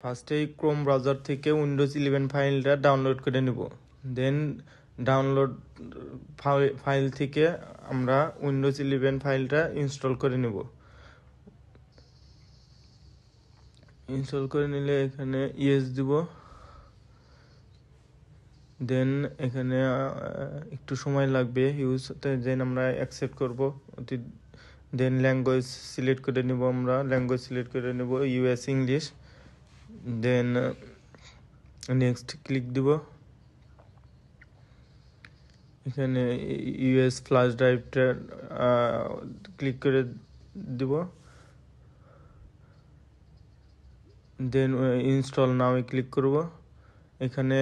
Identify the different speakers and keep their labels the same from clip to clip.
Speaker 1: ফার্স্টে Chrome browser থেকে Windows 11 ফাইলটা ডাউনলোড করে নেব। দেন ডাউনলোড ফাইল থেকে আমরা উইন্ডোজ 11 ফাইলটা ইনস্টল করে নেব। ইনস্টল করে নিলে এখানে ইয়েস দিব। দেন এখানে একটু সময় লাগবে ইউজ হতে। দেন আমরা অ্যাকসেপ্ট করব। দেন ল্যাঙ্গুয়েজ সিলেক্ট করে নেব। আমরা ল্যাঙ্গুয়েজ সিলেক্ট করে নেব US English. Then next click দিব। এখানে ইউএস ফ্ল্যাশ ড্রাইভটা ক্লিক করে দিব। দেন ইনস্টল নাও ক্লিক করব। এখানে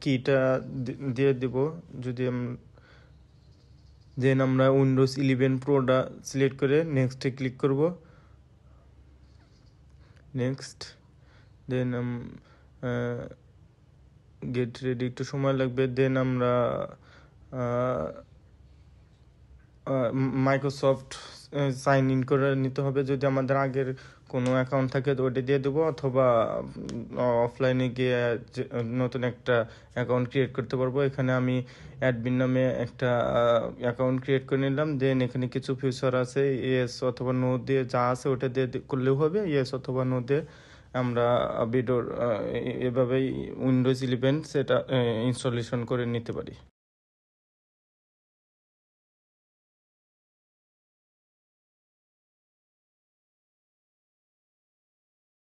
Speaker 1: কিটা দিয়ে দিব যদি দেন আমরা উইন্ডোজ 11 প্রোটা সিলেক্ট করে নেক্সটে ক্লিক করব। নেক্সট দেন গেট রেডি, একটু সময় লাগবে। দেন আমরা মাইক্রোসফট সাইন ইন করে নিতে হবে। যদি আমাদের আগের কোনো অ্যাকাউন্ট থাকে তো ওটা দিয়ে দেবো, অথবা অফলাইনে গিয়ে নতুন একটা অ্যাকাউন্ট ক্রিয়েট করতে পারবো। এখানে আমি অ্যাডমিন নামে একটা অ্যাকাউন্ট ক্রিয়েট করে নিলাম। দেন এখানে কিছু ফিচার আছে, ইয়েস অথবা নো দিয়ে যা আছে ওটা দিয়ে করলেও হবে। ইয়েস অথবা নো দিয়ে আমরা ভিডিওর এভাবেই উইন্ডোজ 11 সেটা ইনস্টলেশন করে নিতে পারি।